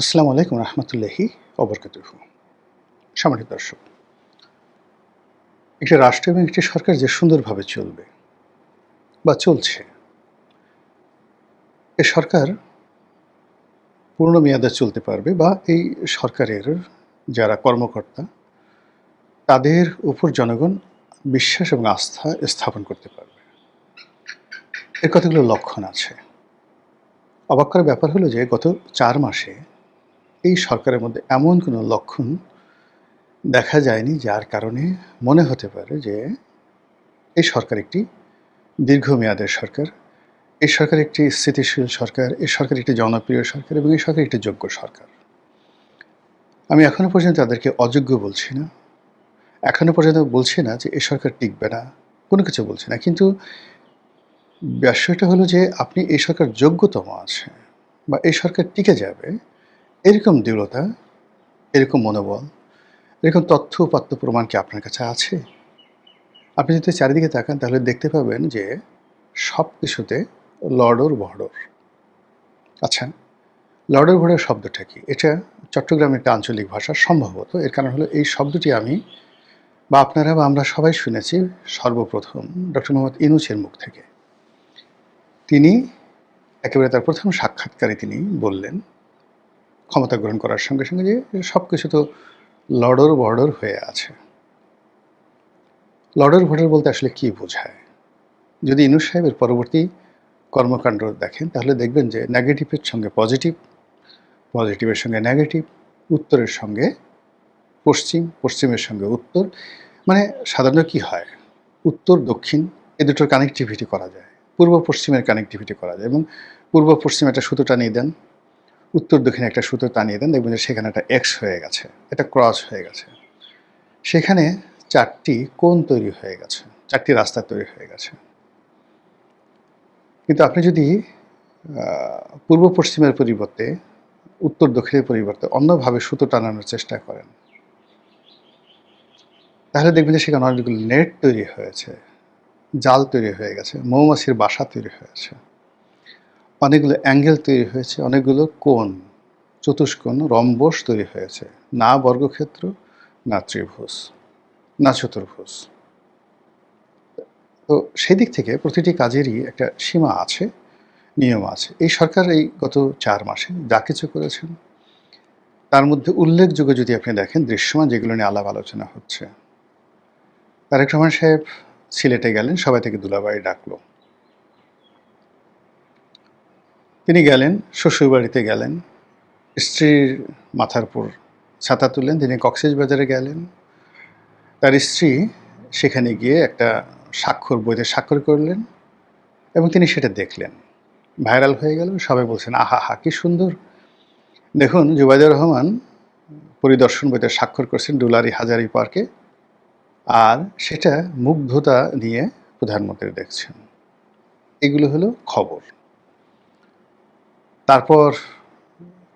আসসালামু আলাইকুম রহমতুল্লাহি ওবরকাতুহু। সম্মানিত দর্শক, একটি রাষ্ট্র এবং একটি সরকার যে সুন্দরভাবে চলবে বা চলছে, এ সরকার পূর্ণ মেয়াদে চলতে পারবে বা এই সরকারের যারা কর্মকর্তা তাদের উপর জনগণ বিশ্বাস এবং আস্থা স্থাপন করতে পারবে। এর কতগুলো লক্ষণ আছে। অবাক করার ব্যাপার হলো যে গত ৪ মাসে এই সরকারের মধ্যে এমন কোনো লক্ষণ দেখা যায়নি যার কারণে মনে হতে পারে যে এই সরকার একটি দীর্ঘমেয়াদের সরকার, এই সরকার একটি স্থিতিশীল সরকার, এই সরকার একটি জনপ্রিয় সরকার এবং এই সরকার একটি যোগ্য সরকার। আমি এখনো পর্যন্ত তাদেরকে অযোগ্য বলছি না। এখনো পর্যন্ত বলছি না যে এই সরকার টিকবে না। কোনো কিছু বলছি না। কিন্তু বিষয়টা হলো যে আপনি এই সরকার যোগ্যতম আছে বা এই সরকার টিকে যাবে এরকম দৃঢ়তা, এরকম মনোবল, এরকম তথ্য উপাত্ত প্রমাণ কি আপনার কাছে আছে? আপনি যদি চারিদিকে তাকান তাহলে দেখতে পাবেন যে সবকিছুতে লড়র-বড়র। আচ্ছা, লড়র-ভড়র শব্দটা কি? এটা চট্টগ্রামের একটা আঞ্চলিক ভাষা সম্ভবত। এর কারণ হলো এই শব্দটি আমি বা আপনারা বা আমরা সবাই শুনেছি সর্বপ্রথম ডক্টর মোহাম্মদ ইউনূসের মুখ থেকে। তিনি একেবারে তার প্রথম সাক্ষাৎকারে তিনি বললেন, ক্ষমতা গ্রহণ করার সঙ্গে, সঙ্গে যে সবকিছু তো লড়র-বড়র হয়ে আছে। লড়র-ভড়র বলতে আসলে কী বোঝায়? যদি ইউনূস সাহেবের পরবর্তী কর্মকাণ্ড দেখেন তাহলে দেখবেন যে নেগেটিভের সঙ্গে পজিটিভ, পজিটিভের সঙ্গে নেগেটিভ, উত্তরের সঙ্গে পশ্চিম, পশ্চিমের সঙ্গে উত্তর। মানে সাধারণত কী হয়? উত্তর দক্ষিণ এ দুটোর কানেক্টিভিটি করা যায়। পূর্ব পশ্চিমের কানেক্টিভিটি করা যায় এবং পূর্ব পশ্চিমে একটা সুতো টানিয়ে দেন, উত্তর দক্ষিণে একটা সুতো টানিয়ে দেন, দেখবেন যে সেখানে একটা এক্স হয়ে গেছে, এটা ক্রস হয়ে গেছে। সেখানে ৪টি কোণ তৈরি হয়ে গেছে, ৪টি রাস্তা তৈরি হয়ে গেছে। কিন্তু আপনি যদি পূর্ব পশ্চিমের পরিবর্তে উত্তর দক্ষিণের পরিবর্তে অন্যভাবে সুতো টানানোর চেষ্টা করেন, তাহলে দেখবেন যে সেখানে অনেকগুলো নেট তৈরি হয়েছে, জাল তৈরি হয়ে গেছে, মৌমাছির বাসা তৈরি হয়েছে, অনেকগুলো অ্যাঙ্গেল তৈরি হয়েছে, অনেকগুলো কোণ, চতুষ্কোণ, রম্বস তৈরি হয়েছে। না বর্গক্ষেত্র, না ত্রিভুজ, না চতুর্ভুজ। তো সেদিক থেকে প্রতিটি কাজেরই একটা সীমা আছে, নিয়ম আছে। এই সরকার এই গত ৪ মাসে যা কিছু করেছেন তার মধ্যে উল্লেখযোগ্য যদি আপনি দেখেন দৃশ্যমান যেগুলো নিয়ে আলাপ আলোচনা হচ্ছে, তারেক রহমান সাহেব সিলেটে গেলেন, সবাই থেকে দুলাভাই ডাকলো। তিনি গেলেন, শ্বশুরবাড়িতে গেলেন, স্ত্রীর মাথার উপর ছাতা তুললেন। তিনি কক্সবাজারে গেলেন, তার স্ত্রী সেখানে গিয়ে একটা বইতে স্বাক্ষর করলেন এবং তিনি সেটা দেখলেন, ভাইরাল হয়ে গেল। সবাই বলছেন, আহা হা কি সুন্দর! দেখুন, জুবাইদুর রহমান পরিদর্শন বইতে স্বাক্ষর করছেন ডুলারি হাজারী পার্কে, আর সেটা মুগ্ধতা নিয়ে প্রধানমন্ত্রী দেখছেন। এগুলো হলো খবর। তারপর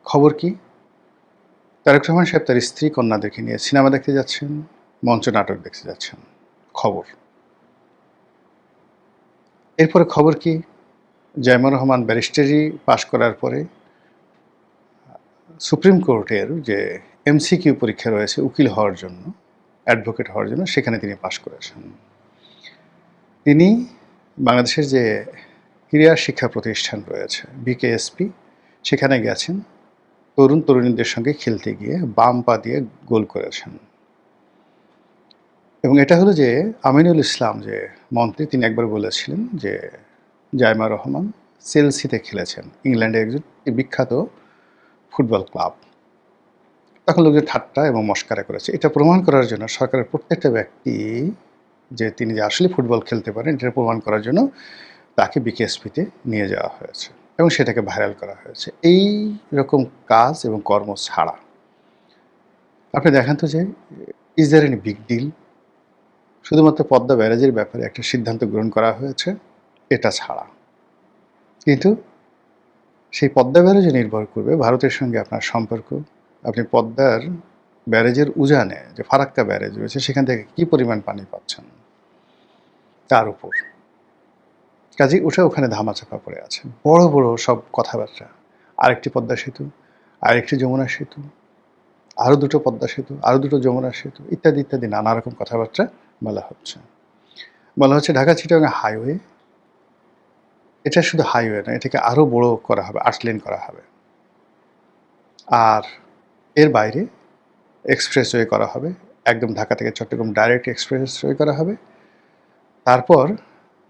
খবর কি? তারেক রহমান সাহেব তার স্ত্রী কন্যাদেরকে নিয়ে সিনেমা দেখতে যাচ্ছেন, মঞ্চ নাটক দেখতে যাচ্ছেন। খবর। এরপরে খবর কি? জাইমুর রহমান ব্যারিস্টারি পাশ করার পরে সুপ্রিম কোর্টের যে এমসিকিউ পরীক্ষা রয়েছে উকিল হওয়ার জন্য, অ্যাডভোকেট হওয়ার জন্য, সেখানে তিনি পাশ করেছেন। তিনি বাংলাদেশের যে ক্রীড়া শিক্ষা প্রতিষ্ঠান রয়েছে বিকেএসপি, সেখানে গেছেন, তরুণ তরুণীদের সঙ্গে খেলতে গিয়ে বাম পা দিয়ে গোল করেছেন। এবং এটা হলো যে আমিনুল ইসলাম যে মন্ত্রী, তিনি একবার বলেছিলেন যে জাইমা রহমান চেলসিতে খেলেছেন, ইংল্যান্ডের একজন বিখ্যাত ফুটবল ক্লাব। তখন লোকজন ঠাট্টা এবং মস্কারা করেছে। এটা প্রমাণ করার জন্য সরকারের প্রত্যেকটা ব্যক্তি যে তিনি যে আসলে ফুটবল খেলতে পারেন এটা প্রমাণ করার জন্য তাকে বিকেএসপিতে নিয়ে যাওয়া হয়েছে এবং সেটাকে ভাইরাল করা হয়েছে। এই রকম কাজ এবং কর্ম ছাড়া আপনি দেখেন তো যে is there any big deal? শুধুমাত্র পদ্মা ব্যারাজের ব্যাপারে একটা সিদ্ধান্ত গ্রহণ করা হয়েছে, এটা ছাড়া। কিন্তু সেই পদ্মা ব্যারাজে নির্ভর করবে ভারতের সঙ্গে আপনার সম্পর্ক। আপনি পদ্মার ব্যারেজের উজানে যে ফারাক্কা ব্যারেজ রয়েছে সেখান থেকে কী পরিমাণ পানি পাচ্ছেন তার উপর। কাজেই ওটা ওখানে ধামাচাপা পড়ে আছে, বড় বড় সব কথাবার্তা। আরেকটি পদ্মা সেতু, আরেকটি যমুনা সেতু, আরও দুটো পদ্মা সেতু, আরও দুটো যমুনা সেতু, ইত্যাদি ইত্যাদি নানা রকম কথাবার্তা বলা হচ্ছে। বলা হচ্ছে ঢাকা চিটাগাং হাইওয়ে, এটা শুধু হাইওয়ে নয়, এটাকে আরও বড় করা হবে, 8 লেন করা হবে। আর এর বাইরে এক্সপ্রেসওয়ে করা হবে, একদম ঢাকা থেকে চট্টগ্রাম ডাইরেক্ট এক্সপ্রেসওয়ে করা হবে। তারপর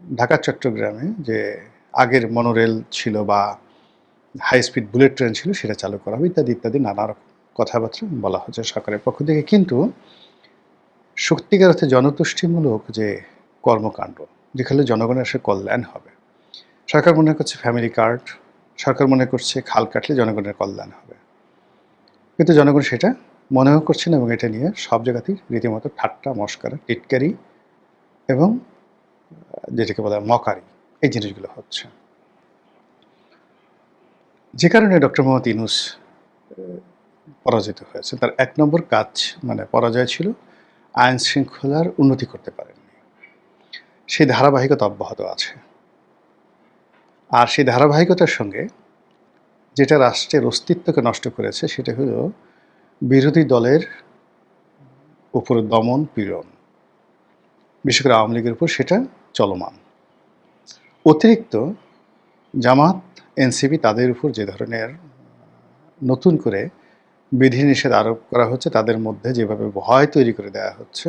ঢাকা চট্টগ্রামে যে আগের মনোরেল ছিল বা হাই স্পিড বুলেট ট্রেন ছিল সেটা চালু করা হবে, ইত্যাদি ইত্যাদি নানা রকম কথাবার্তা বলা হচ্ছে সরকারের পক্ষ থেকে। কিন্তু সত্যিকার অর্থে জনতুষ্টিমূলক যে কর্মকাণ্ড, যেখানে জনগণের আসলে কল্যাণ হবে, সরকার মনে করছে ফ্যামিলি কার্ড, সরকার মনে করছে খাল কাটলে জনগণের কল্যাণ হবে, কিন্তু জনগণ সেটা মনেও করছে না, এবং এটা নিয়ে সব জায়গাতেই রীতিমতো ঠাট্টা মশকরা টিটকারি এবং যেটাকে বলা হয় মকারি, এই জিনিসগুলো হচ্ছে। যে কারণে ডক্টর মোহাম্মদ ইউনূস পরাজিত হয়েছে। তার ১ নম্বর কাজ মানে পরাজয় ছিল আইন শৃঙ্খলার উন্নতি করতে পারেননি। সেই ধারাবাহিকতা অব্যাহত আছে। আর সেই ধারাবাহিকতার সঙ্গে যেটা রাষ্ট্রের অস্তিত্বকে নষ্ট করেছে সেটা হলো বিরোধী দলের উপর দমন পীড়ন, বিশেষ করে আওয়ামী লীগের উপর সেটা চলমান। অতিরিক্ত জামাত, এনসিপি তাদের উপর যে ধরনের নতুন করে বিধিনিষেধ আরোপ করা হচ্ছে, তাদের মধ্যে যেভাবে ভয় তৈরি করে দেওয়া হচ্ছে,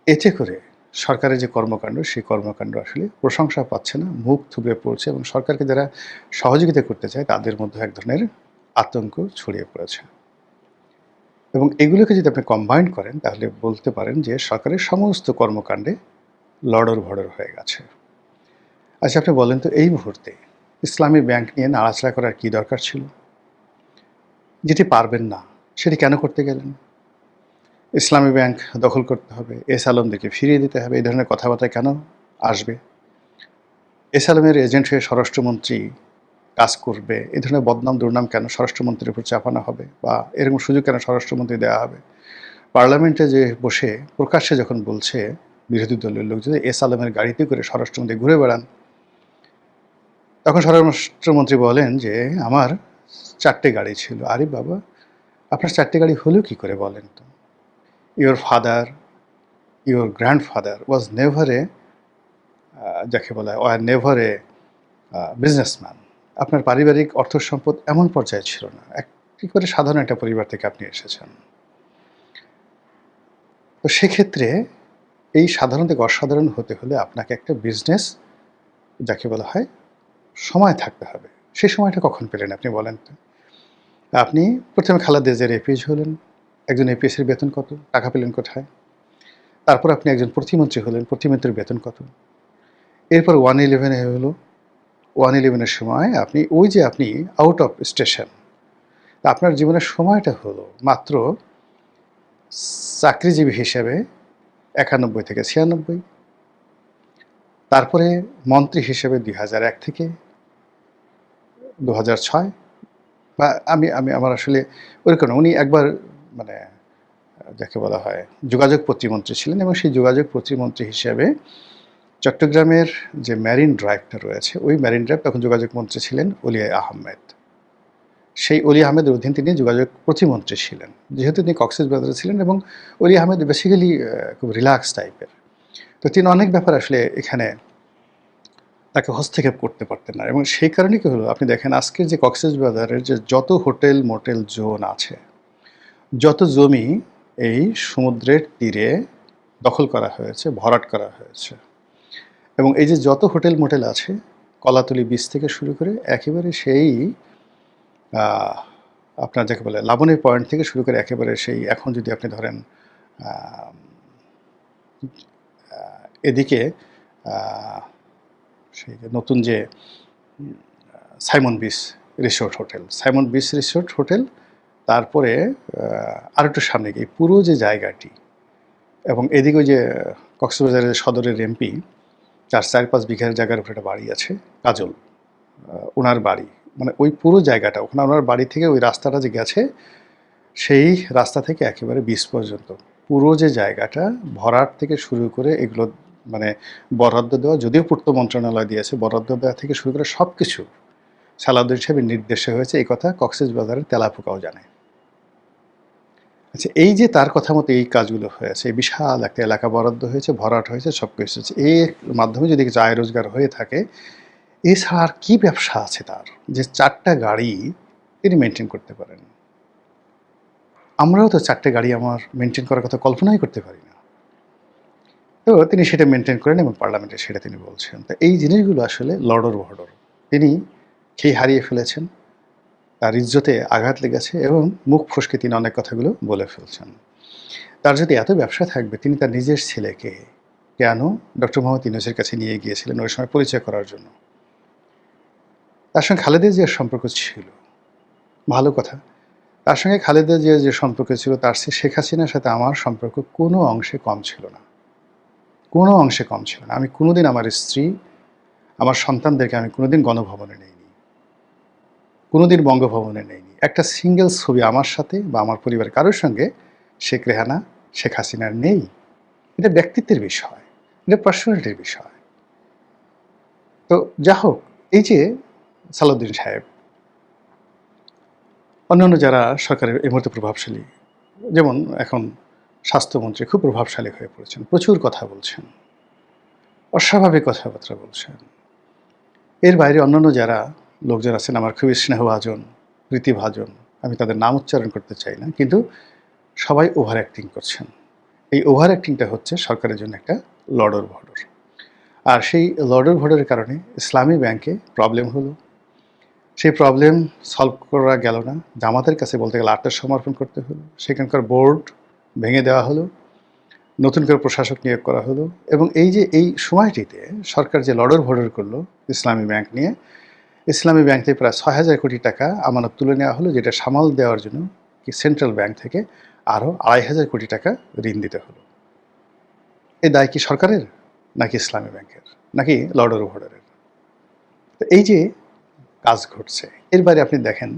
এতে করে সরকারের যে কর্মকাণ্ড সেই কর্মকাণ্ড আসলে প্রশংসা পাচ্ছে না, মুখ থুবড়ে পড়ছে, এবং সরকারকে যারা সহযোগিতা করতে চায় তাদের মধ্যে এক ধরনের আতঙ্ক ছড়িয়ে পড়েছে। এবং এগুলোকে যদি আপনি কম্বাইন করেন তাহলে বলতে পারেন যে সরকারের সমস্ত কর্মকাণ্ডে লড়র ভড়র হয়ে গেছে। আচ্ছা, আপনি বলেন তো এই মুহূর্তে ইসলামী ব্যাংক নিয়ে নাড়াচাড়া করার কী দরকার ছিল? যেটি পারবেন না সেটি কেন করতে গেলেন? ইসলামী ব্যাংক দখল করতে হবে, এস আলমদেরকে ফিরিয়ে দিতে হবে, এই ধরনের কথাবার্তা কেন আসবে? এস আলমের এজেন্ট হয়ে স্বরাষ্ট্রমন্ত্রী কাজ করবে, এই ধরনের বদনাম দুর্নাম কেন স্বরাষ্ট্রমন্ত্রীর উপর চাপানো হবে, বা এরকম সুযোগ কেন স্বরাষ্ট্রমন্ত্রী দেওয়া হবে? পার্লামেন্টে যে বসে প্রকাশ্যে যখন বলছে বিরোধী দলের লোক যদি এস আলমের গাড়িতে করে স্বরাষ্ট্রমন্ত্রী ঘুরে বেড়ান, তখন স্বরাষ্ট্রমন্ত্রী বলেন যে আমার 4টে গাড়ি ছিল। আরে বাবা, আপনার 4টে গাড়ি হলো কী করে বলেন তো? Your father, your grandfather was never a যাকে বলা হয় ওয়ার নেভার এ বিজনেসম্যান। আপনার পারিবারিক অর্থ সম্পদ এমন পর্যায়ে ছিল না, একেবারে সাধারণ একটা পরিবার থেকে আপনি এসেছেন। তো সেক্ষেত্রে এই সাধারণ থেকে অসাধারণ হতে হলে আপনাকে একটা বিজনেস যাকে বলা হয় সময় থাকতে হবে। সেই সময়টা কখন পেলেন আপনি বলেন তো? আপনি প্রথমে খালেদা জিয়ার এপিএস হলেন, একজন এপিএসের বেতন কত? টাকা পেলেন কোথায়? তারপর আপনি একজন প্রতিমন্ত্রী হলেন, প্রতিমন্ত্রীর বেতন কত? এরপর 111 হলো, 111-এর সময় আপনি ওই যে আপনি আউট অফ স্টেশন, আপনার জীবনের সময়টা হলো মাত্র চাকরিজীবী হিসেবে 91 থেকে 96, তারপরে মন্ত্রী হিসেবে 2001 থেকে 2006, বা আমি আমি আমার আসলে ওইরকম না, উনি একবার মানে যাকে বলা হয় যোগাযোগ প্রতিমন্ত্রী ছিলেন, এবং সেই যোগাযোগ প্রতিমন্ত্রী হিসেবে চট্টগ্রামের যে মেরিন ড্রাইভটা রয়েছে, ওই মেরিন ড্রাইভ তখন যোগাযোগ মন্ত্রী ছিলেন অলি আহমেদ। সেই অলি আহমেদের অধীন তিনি যোগাযোগ প্রতিমন্ত্রী ছিলেন, যেহেতু তিনি কক্সবাজারে ছিলেন, এবং অলি আহমেদ বেসিক্যালি খুব রিল্যাক্স টাইপের। তো তিনি অনেক ব্যাপার আসলে এখানে তাকে হস্তক্ষেপ করতে পারতেন না, এবং সেই কারণে কী হলো, আপনি দেখেন আজকের যে কক্সবাজারের যে যত হোটেল মোটেল জোন আছে, যত জমি এই সমুদ্রের তীরে দখল করা হয়েছে, ভরাট করা হয়েছে, এবং এই যে যত হোটেল মোটেল আছে কলাতলি বিচ থেকে শুরু করে একেবারে সেই আপনার যাকে বলে লাবণী পয়েন্ট থেকে শুরু করে একেবারে সেই এখন যদি আপনি ধরেন এদিকে সেই নতুন যে Simon beach resort hotel, Simon beach resort hotel, তারপরে আর একটু সামনে গিয়ে পুরো যে জায়গাটি, এবং এদিকে ওই যে কক্সবাজারের সদরের এমপি তার 4-5 বিঘার জায়গার উপরে একটা বাড়ি আছে কাজল, ওনার বাড়ি, মানে ওই পুরো জায়গাটা, ওখানে ওনার বাড়ি থেকে ওই রাস্তাটা যে গেছে সেই রাস্তা থেকে একেবারে বিচ পর্যন্ত পুরো যে জায়গাটা ভরাট থেকে শুরু করে এগুলো মানে বরাদ্দ দেওয়া, যদিও পূর্ত মন্ত্রণালয় দিয়েছে, বরাদ্দ দেওয়া থেকে শুরু করে সব কিছু সালাউদ্দিন সাহেবের নির্দেশে হয়েছে, এই কথা কক্সবাজারের তেলাপোকাও জানে। আচ্ছা, এই যে তার কথা মতো এই কাজগুলো হয়েছে, এই বিশাল একটা এলাকা বরাদ্দ হয়েছে, ভরাট হয়েছে, সব কিছু হচ্ছে, এর মাধ্যমে যদি কিছু আয় রোজগার হয়ে থাকে, এছাড়া আর কী ব্যবসা আছে তার যে 4টা গাড়ি তিনি মেনটেন করতে পারেন? আমরাও তো 4টে গাড়ি আমার মেনটেন করার কথা কল্পনাই করতে পারি না। তো তিনি সেটা মেনটেন করেন এবং পার্লামেন্টে সেটা তিনি বলছেন। তো এই জিনিসগুলো আসলে লডর ভডর। তিনি খেই হারিয়ে ফেলেছেন, তার ইজ্জতে আঘাত লেগেছে এবং মুখ ফসকে তিনি অনেক কথাগুলো বলে ফেলছেন। তার যদি এত ব্যবসা থাকবে, তিনি তার নিজের ছেলেকে কেন ডক্টর মোহাম্মদ ইউনূসের কাছে নিয়ে গিয়েছিলেন ওই সময় পরিচয় করার জন্য? তার সঙ্গে খালেদা জিয়ার সম্পর্ক ছিল, ভালো কথা। তার সঙ্গে খালেদা জিয়ার যে সম্পর্ক ছিল, তার চেয়ে শেখ হাসিনার সাথে আমার সম্পর্ক কোনো অংশে কম ছিল না, কোনো অংশে কম ছিল না। আমি কোনোদিন আমার স্ত্রী, আমার সন্তানদেরকে আমি কোনোদিন গণভবনে নেইনি, কোনোদিন বঙ্গভবনে নেইনি। একটা সিঙ্গেল ছবি আমার সাথে বা আমার পরিবারের কারোর সঙ্গে শেখ রেহানা, শেখ হাসিনার নেই। এটা ব্যক্তিত্বের বিষয়, এটা পার্সোনালিটির বিষয়। তো যা হোক, এই যে সালাউদ্দিন সাহেব, অন্যান্য যারা সরকারের এই মুহূর্তে প্রভাবশালী, যেমন এখন স্বাস্থ্যমন্ত্রী খুব প্রভাবশালী হয়ে পড়েছেন, প্রচুর কথা বলছেন, অস্বাভাবিক কথাবার্তা বলছেন। এর বাইরে অন্যান্য যারা লোকজন আছেন আমার খুবই স্নেহভাজন, প্রীতিভাজন, আমি তাদের নাম উচ্চারণ করতে চাই না, কিন্তু সবাই ওভার অ্যাক্টিং করছেন। এই ওভার অ্যাক্টিংটা হচ্ছে সরকারের জন্য একটা লডর ভডর। আর সেই লডর ভডরের কারণে ইসলামী ব্যাংকে প্রবলেম হলো। সেই প্রবলেম সলভ করা গেল না, জামাতের কাছে বলতে গেলে আত্মসমর্পণ করতে হলো। সেখানকার বোর্ড ভেঙে দেওয়া হলো, নতুন করে প্রশাসক নিয়োগ করা হলো। এবং এই যে এই সময়টিতে সরকার যে লডর ভডর করলো ইসলামী ব্যাংক নিয়ে, ইসলামী ব্যাংক থেকে প্রায় 6,000 কোটি টাকা আমানত তুলে নেওয়া হলো, যেটা সামাল দেওয়ার জন্য কি সেন্ট্রাল ব্যাংক থেকে আরও 2,500 কোটি টাকা ঋণ দিতে হলো। এই দায় কি সরকারের, নাকি ইসলামী ব্যাংকের, নাকি লডর ভডরের? তো এই যে কাজ ঘটছে, এর বাইরে আপনি দেখেন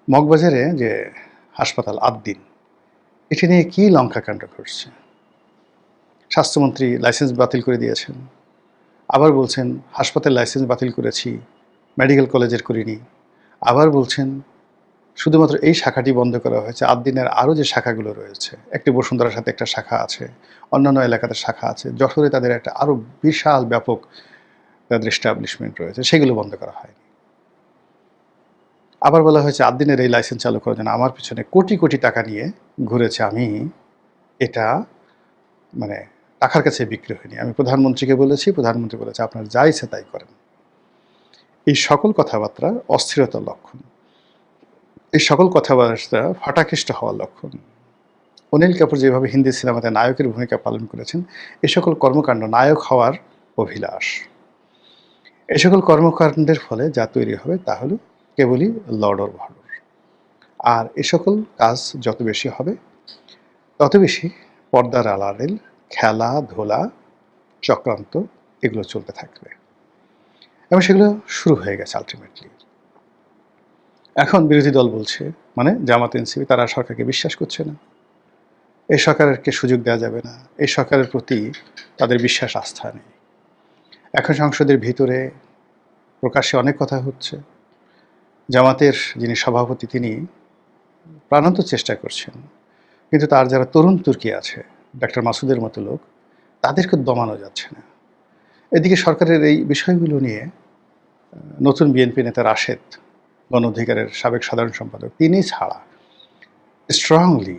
মগবাজারে যে হাসপাতাল আদ্দিন, এটি নিয়ে কী লঙ্কাকাণ্ড ঘটছে। স্বাস্থ্যমন্ত্রী লাইসেন্স বাতিল করে দিয়েছেন, আবার বলছেন হাসপাতাল লাইসেন্স বাতিল করেছি, মেডিকেল কলেজের করিনি। আবার বলছেন শুধুমাত্র এই শাখাটি বন্ধ করা হয়েছে, আদ্দিনের আরও যে শাখাগুলো রয়েছে, একটি বসুন্ধরার সাথে একটা শাখা আছে, অন্যান্য এলাকাতে শাখা আছে, যশোরে তাদের একটা আরও বিশাল ব্যাপক তাদের এস্টাবলিশমেন্ট রয়েছে, সেগুলো বন্ধ করা হয়নি। আবার বলা হয়েছে আদ্দিনের এই লাইসেন্স চালু করার জন্য আমার পিছনে কোটি কোটি টাকা নিয়ে ঘুরেছে, আমি এটা মানে টাকার কাছে বিক্রি হয়নি। আমি প্রধানমন্ত্রীকে বলেছি, প্রধানমন্ত্রী বলেছে আপনার যা ইচ্ছে তাই করেন। এই সকল কথাবার্তা অস্থিরতার লক্ষণ, এই সকল কথাবার্তা ফাটাকেষ্ট হওয়ার লক্ষণ। অনিল কাপুর যেভাবে হিন্দি সিনেমাতে নায়কের ভূমিকা পালন করেছেন, এ সকল কর্মকাণ্ড নায়ক হওয়ার অভিলাষ। এ সকল কর্মকাণ্ডের ফলে যা তৈরি হবে তা হলো কেবলই লডর ভডর। আর এ সকল কাজ যত বেশি হবে, তত বেশি পর্দার আড়ালের খেলাধুলা, চক্রান্ত এগুলো চলতে থাকবে এবং সেগুলো শুরু হয়ে গেছে আলটিমেটলি। এখন বিরোধী দল বলছে, মানে জামাত এনসিপি, তারা সরকারকে বিশ্বাস করছে না, এই সরকারকে সুযোগ দেওয়া যাবে না, এই সরকারের প্রতি তাদের বিশ্বাস আস্থা নেই। এখন সংসদের ভিতরে প্রকাশ্যে অনেক কথা হচ্ছে। জামাতের যিনি সভাপতি, তিনি প্রাণান্ত চেষ্টা করছেন, কিন্তু তার যারা তরুণ তুর্কি আছে, ডক্টর মাসুদের মতো লোক, তাদেরকে দমানো যাচ্ছে না। এদিকে সরকারের এই বিষয়গুলো নিয়ে নতুন বিএনপি নেতা রাশেদ, গণ অধিকারের সাবেক সাধারণ সম্পাদক, তিনি ছাড়া স্ট্রংলি